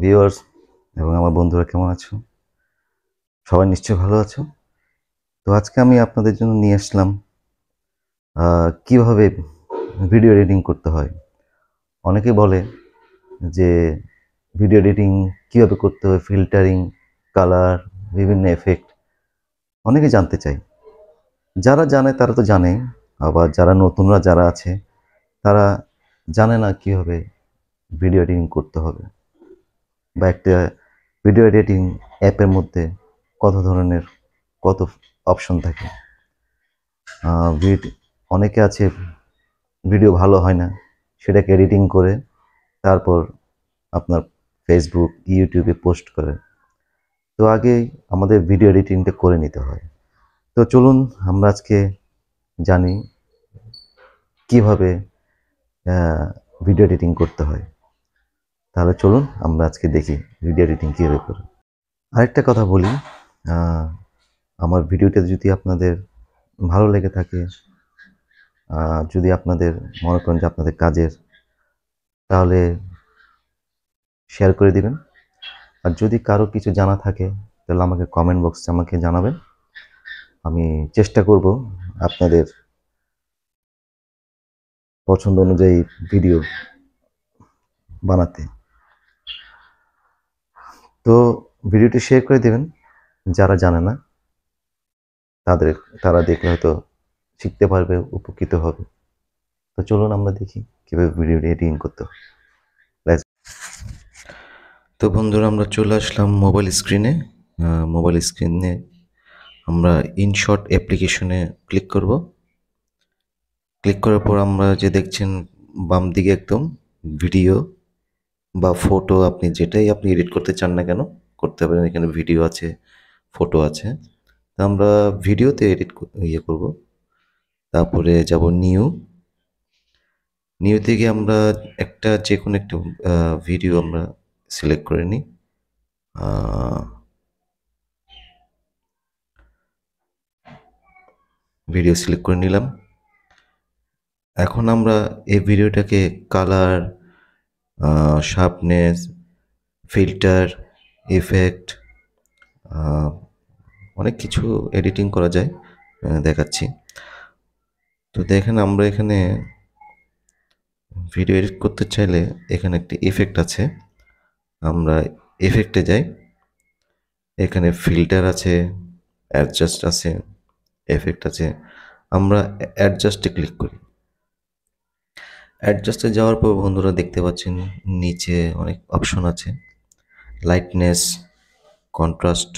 Viewers এবং আমার বন্ধুরা কেমন আছো? সবাই নিশ্চয়ই ভালো আছো। তো আজকে আমি আপনাদের জন্য নিয়ে আসলাম কিভাবে ভিডিও এডিটিং করতে হয়। অনেকে বলে যে ভিডিও এডিটিং কিভাবে করতে হয়, ফিল্টারিং, কালার, বিভিন্ন এফেক্ট অনেকে জানতে চায়। যারা জানে তারা তো জানে, আবার যারা নতুনরা যারা আছে তারা জানে না কিভাবে ভিডিও এডিটিং করতে হবে বা একটা ভিডিও এডিটিং অ্যাপের মধ্যে কত ধরনের কত অপশন থাকে। অনেকে আছে ভিডিও ভালো হয় না, সেটাকে এডিটিং করে তারপর আপনার ফেসবুক ইউটিউবে পোস্ট করে। তো আগে আমাদের ভিডিও এডিটিংটা করে নিতে হয়। তো চলুন আমরা আজকে জানি কিভাবে ভিডিও এডিটিং করতে হয়। তাহলে চলুন আমরা আজকে দেখি ভিডিও এডিটিং কীভাবে করে। আরেকটা কথা বলি, আহ, আমার ভিডিওটা যদি আপনাদের ভালো লেগে থাকে, যদি আপনাদের মনে করেন যে আপনাদের কাজের, তাহলে শেয়ার করে দিবেন। আর যদি কারো কিছু জানা থাকে তাহলে আমাকে কমেন্ট বক্সে আমাকে জানাবেন। আমি চেষ্টা করব আপনাদের পছন্দ অনুযায়ী ভিডিও বানাতে। তো ভিডিওটি শেয়ার করে দেবেন, যারা জানে না তাদের, তারা দেখলে হয়তো শিখতে পারবে, উপকৃত হবে। তো চলুন আমরা দেখি কীভাবে ভিডিও এডিটিং করতে হয়। তো বন্ধুরা, আমরা চলে আসলাম মোবাইল স্ক্রিনে। মোবাইল স্ক্রিনে আমরা ইনশট অ্যাপ্লিকেশনে ক্লিক করব। ক্লিক করার পর আমরা যে দেখছেন বাম দিকে একদম ভিডিও বা ফটো, আপনি যেটাই আপনি এডিট করতে চান না কেন করতে পারেন। এখানে ভিডিও আছে, ফটো আছে। তো আমরা ভিডিওতে এডিট করব। তারপরে যাব নিউ। নিউ থেকে আমরা একটা যে কোনো একটা ভিডিও আমরা সিলেক্ট করে নিই। ভিডিও সিলেক্ট করে নিলাম। এখন আমরা এই ভিডিওটাকে কালার, শার্পনেস, ফিল্টার, ইফেক্ট, অনেক কিছু এডিটিং করা যায়, দেখাচ্ছি। তো দেখেন, আমরা এখানে ভিডিও এডিট করতে চাইলে এখানে একটি ইফেক্ট আছে। আমরা ইফেক্টে যাই। এখানে ফিল্টার আছে, অ্যাডজাস্ট আছে, এফেক্ট আছে। আমরা অ্যাডজাস্টে ক্লিক করি। অ্যাডজাস্টে যাওয়ার পর বন্ধুরা দেখতে পাচ্ছেন নিচে অনেক অপশন আছে। লাইটনেস, কন্ট্রাস্ট,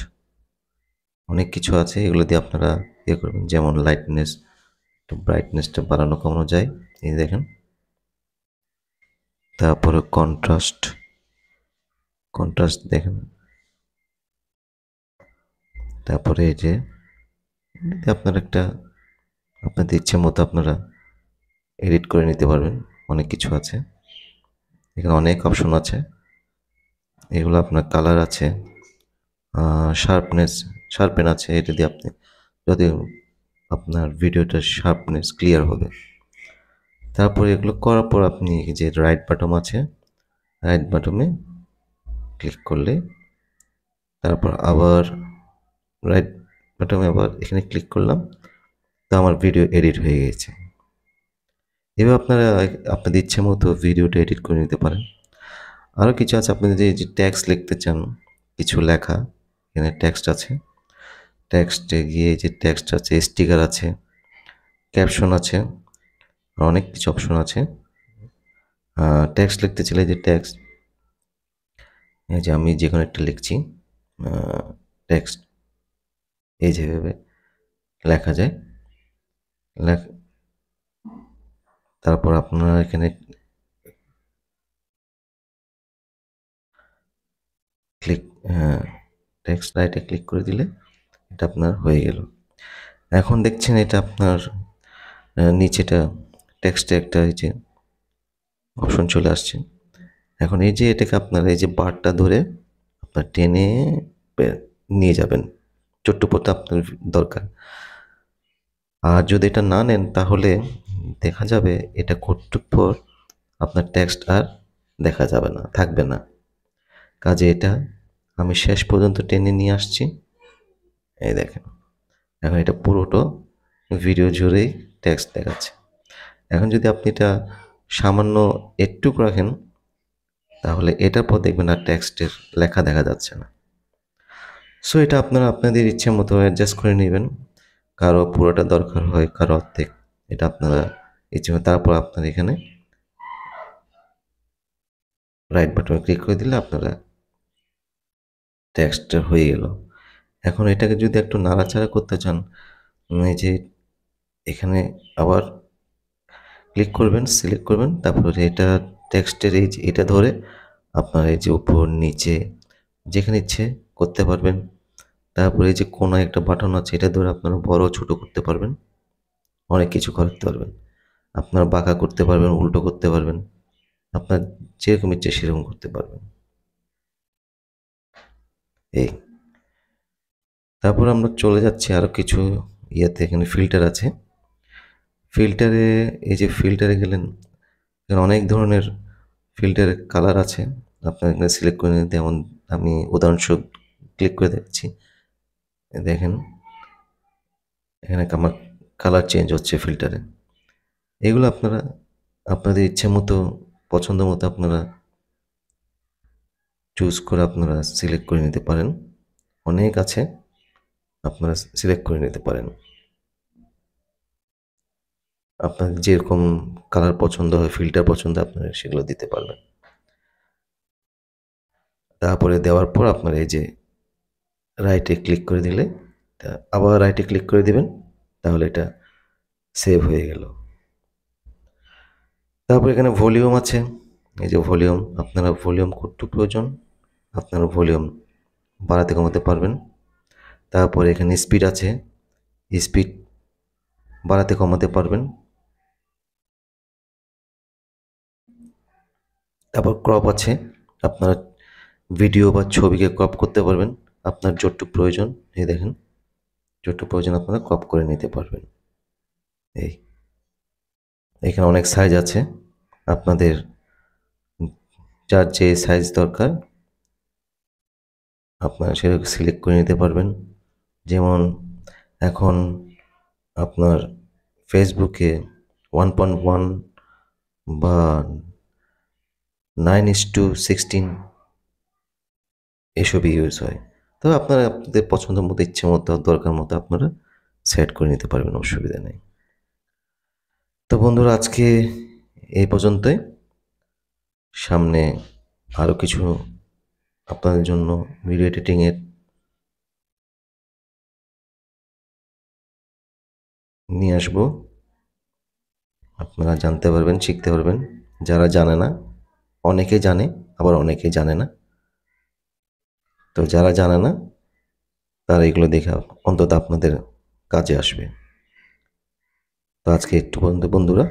অনেক কিছু আছে। এগুলো দিয়ে আপনারা ইয়ে করবেন। যেমন লাইটনেস, একটু ব্রাইটনেসটা বাড়ানো কমানো যায়, এই দেখেন। তারপরে কন্ট্রাস্ট, কন্ট্রাস্ট দেখেন। তারপরে এই যে আপনার একটা আপনাদের ইচ্ছে মতো আপনারা এডিট করে নিতে পারবেন। অনেক কিছু আছে এখানে, অনেক অপশন আছে। এগুলো আপনার কালার আছে, শার্পনেস, শার্পেন আছে। এটা দিয়ে আপনি যদি আপনার ভিডিওটা শার্পনেস ক্লিয়ার হবে। তারপর এগুলো করার পর আপনি যে রাইট বাটন আছে, রাইট বাটনে ক্লিক করলে তারপর আবার রাইট বাটনে আবার এখানে ক্লিক করলাম। তো আমার ভিডিও এডিট হয়ে গেছে। এভাবে আপনারা আপনাদের ইচ্ছে মতো ভিডিওটা এডিট করে নিতে পারেন। আরও কিছু আছে, আপনি যদি যে ট্যাক্স লিখতে চান, কিছু লেখা, এখানে টেক্সট আছে। টেক্সটে গিয়ে যে টেক্সট আছে, স্টিকার আছে, ক্যাপশন আছে, অনেক কিছু অপশন আছে। টেক্সট লিখতে চাইলে যে টেক্সট, এই যে আমি যে কোনো একটা লিখছি টেক্সট, এই যেভাবে লেখা যায়। তারপর আপনারা এখানে ক্লিক, টেক্সট রাইটে ক্লিক করে দিলে এটা আপনার হয়ে গেল। এখন দেখছেন এটা আপনার নিচেটা টেক্সটে একটা এই যে অপশন চলে আসছে। এখন এই যে এটাকে আপনার এই যে বারটা ধরে আপনার টেনে নিয়ে যাবেন ছোট্ট পথে আপনার দরকার। আর যদি এটা না নেন তাহলে দেখা যাবে এটা কতটুক পর আপনার টেক্সট আর দেখা যাবে না, থাকবে না। কাজে এটা আমি শেষ পর্যন্ত টেনে নিয়ে আসছি। এই দেখেন, এখন এটা পুরোটা ভিডিও জুড়েই টেক্সট দেখাচ্ছে। এখন যদি আপনি এটা সামান্য একটুক রাখেন, তাহলে এটার পর দেখবেন আর টেক্সটের লেখা দেখা যাচ্ছে না। সো এটা আপনারা আপনাদের ইচ্ছে মতো অ্যাডজাস্ট করে নেবেন। কারো পুরোটা দরকার হয়, কারো অর্ধেক, এটা আপনারা ইচ্ছে মতো। তারপর আপনার এখানে রাইট বাটনে ক্লিক করে দিলে আপনারা টেক্সটটা হয়ে গেল। এখন এটাকে যদি একটু নাড়াচাড়া করতে চান, এই যে এখানে আবার ক্লিক করবেন, সিলেক্ট করবেন, তারপরে এটা টেক্সটের এই যে এটা ধরে আপনার এই যে উপর নিচে যেখানে ইচ্ছে করতে পারবেন। তারপরে এই যে কোনায় একটা বাটন আছে, এটা ধরে আপনারা বড় ছোট করতে পারবেন, অনেক কিছু করতে পারবেন। আপনারা বাঁকা করতে পারবেন, উল্টো করতে পারবেন, আপনার যেরকম ইচ্ছে সেরকম করতে পারবেন। এই তারপর আমরা চলে যাচ্ছি আরো কিছু ইয়েতে। এখানে ফিল্টার আছে। ফিল্টারে, এই যে ফিল্টারে গেলেন, এখানে অনেক ধরনের ফিল্টারের কালার আছে, আপনার এখানে সিলেক্ট করে নিতে। যেমন আমি উদাহরণস্বরূপ ক্লিক করে দেখছি, দেখেন এখানে আমার কালার চেঞ্জ হচ্ছে ফিল্টারে। এগুলো আপনারা আপনাদের ইচ্ছে মতো, পছন্দ মতো আপনারা চুজ করে আপনারা সিলেক্ট করে নিতে পারেন। অনেক আছে, আপনারা সিলেক্ট করে নিতে পারেন। আপনার যেরকম কালার পছন্দ হয়, ফিল্টার পছন্দ, আপনারা সেগুলো দিতে পারবেন। তারপরে দেওয়ার পর আপনার এই যে রাইটে ক্লিক করে দিলে, আবার রাইটে ক্লিক করে দিবেন, তাহলে এটা সেভ হয়ে গেল। তারপর এখানে ভলিউম আছে। এই যে ভলিউম, আপনারা ভলিউম কতটুকু প্রয়োজন আপনারা ভলিউম বাড়াতে কমাতে পারবেন। তারপরে এখানে স্পিড আছে, স্পিড বাড়াতে কমাতে পারবেন। তারপর ক্রপ আছে, আপনারা ভিডিও বা ছবিকে ক্রপ করতে পারবেন আপনার যতটুকু প্রয়োজন। এই দেখেন, যতটুকু প্রয়োজন আপনারা ক্রপ করে নিতে পারবেন। এই এখানে অনেক সাইজ আছে, আপনাদের যার যে সাইজ দরকার আপনারা সেরকম সিলেক্ট করে নিতে পারবেন। যেমন এখন আপনার ফেসবুকে 1.1 বা 9:16 এসবই ইউজ হয়। তো আপনারা আপনাদের পছন্দ মতো, ইচ্ছে মতো, দরকার মতো আপনারা সেট করে নিতে পারবেন, অসুবিধা নেই। তো বন্ধুরা, আজকে এই পর্যন্তই। সামনে আরও কিছু আপনাদের জন্য ভিডিও এডিটিংয়ের নিয়ে আসবো। আপনারা জানতে পারবেন, শিখতে পারবেন। যারা জানে না, অনেকে জানে, আবার অনেকে জানে না। তো যারা জানে না তারা এগুলো দেখে অন্তত আপনাদের কাজে আসবে। তো আজকে একটু পর্যন্ত বন্ধুরা,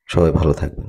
সবাই ভালো থাকবেন।